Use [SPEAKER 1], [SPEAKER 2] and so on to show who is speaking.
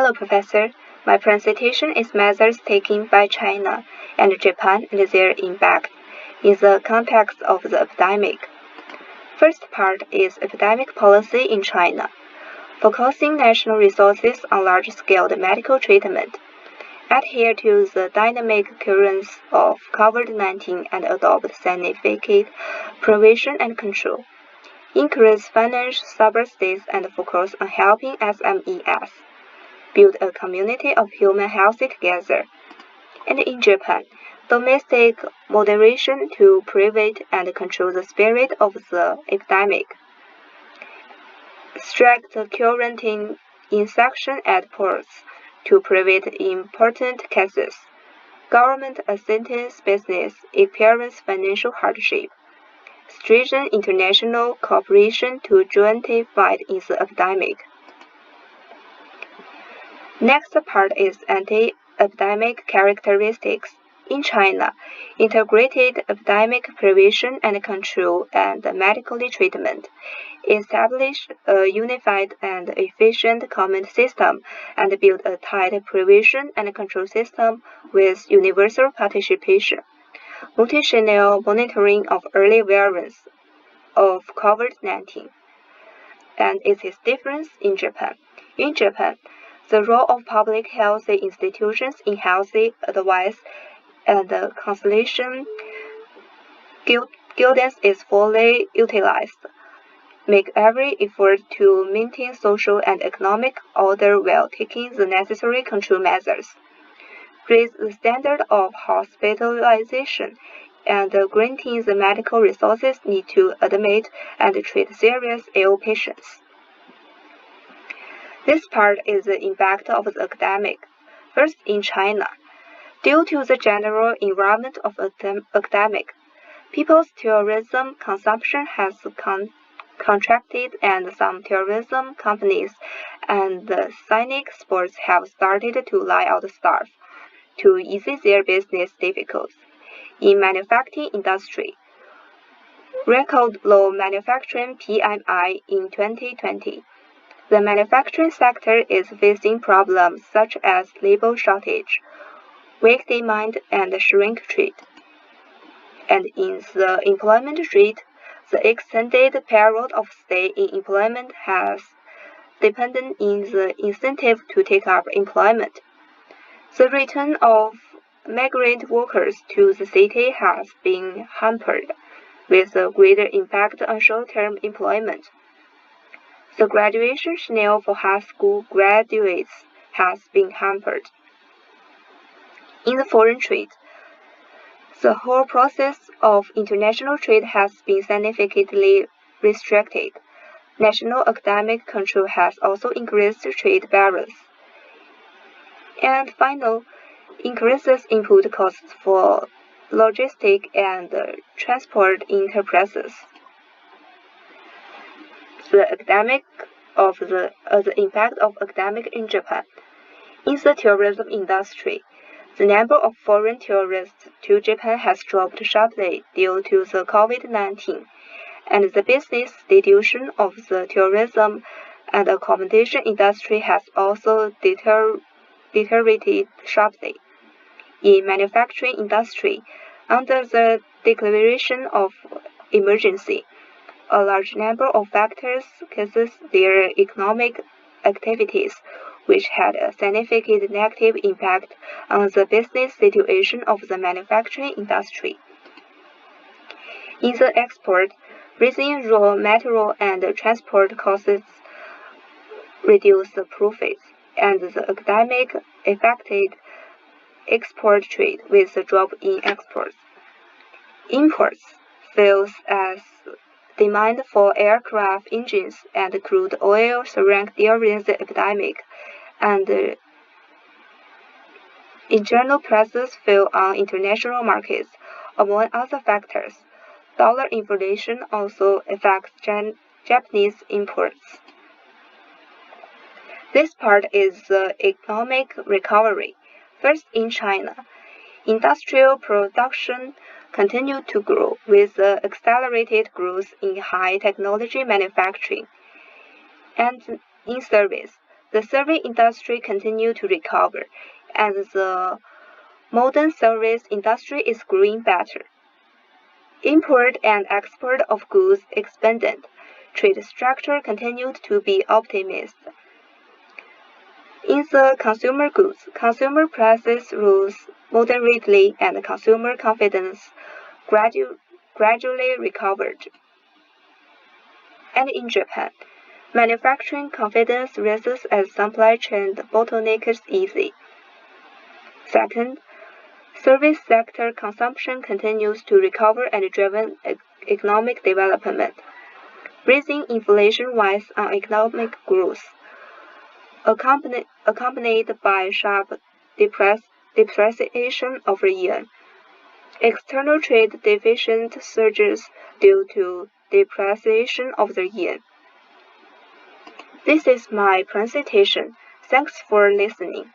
[SPEAKER 1] Hello, Professor. My presentation is measures taken by China and Japan and their impact in the context of the epidemic. First part is epidemic policy in China, focusing national resources on large-scale medical treatment, adhere to the dynamic currents of COVID-19 and adopt scientific prevention and control, increase financial subsidies and focus on helping SMEs, build a community of human health together. And in Japan, domestic moderation to prevent and control the spread of the epidemic. Strict quarantine in section at ports to prevent important cases. Government assistance business experience financial hardship. Stringent international cooperation to jointly fight in the epidemic. Next part is anti-epidemic characteristics. In China, integrated epidemic prevention and control and medical treatment, established a unified and efficient command system, and built a tight prevention and control system with universal participation, multi-channel monitoring of early variants of COVID-19. And it is different in Japan. In Japan, the role of public health institutions in health advice and consultation guidance is fully utilized. Make every effort to maintain social and economic order while taking the necessary control measures. Raise the standard of hospitalization and granting the medical resources needed to admit and treat serious ill patients. This part is the impact of the epidemic. First, in China, due to the general environment of epidemic, people's tourism consumption has contracted, and some tourism companies and scenic sports have started to lay out staff to ease their business difficulties. In manufacturing industry, record low manufacturing PMI in 2020. The manufacturing sector is facing problems such as labor shortage, weak demand, and shrink trade. And in the employment rate, the extended period of stay in employment has depended in the incentive to take up employment. The return of migrant workers to the city has been hampered, with a greater impact on short-term employment. The graduation scenario for high school graduates has been hampered. In the foreign trade, the whole process of international trade has been significantly restricted. National academic control has also increased trade barriers. And finally, increases input costs for logistic and transport enterprises. The impact of epidemic in Japan. In the tourism industry, the number of foreign tourists to Japan has dropped sharply due to the COVID-19, and the business situation of the tourism and accommodation industry has also deteriorated sharply. In manufacturing industry, under the declaration of emergency, a large number of factors causes their economic activities, which had a significant negative impact on the business situation of the manufacturing industry. In the export, raising raw material and transport costs reduced the profits, and the epidemic affected export trade with a drop in exports. Imports fell as demand for aircraft engines and crude oil shrank during the epidemic, and internal prices fell on international markets. Among other factors, dollar inflation also affects Japanese imports. This part is the economic recovery. First, in China, industrial production continued to grow with accelerated growth in high technology manufacturing. And in service, The service industry continued to recover, and the modern service industry is growing better. Import and export of goods expanded. Trade structure continued to be optimized. In the consumer goods, consumer prices rose moderately and consumer confidence gradually recovered. And in Japan, manufacturing confidence rises as supply chain bottlenecks ease. Second, service sector consumption continues to recover and driven economic development, raising inflation weighs on economic growth, accompanied by sharp depreciation of the yen. External trade deficit surges due to depreciation of the yen. This is my presentation. Thanks for listening.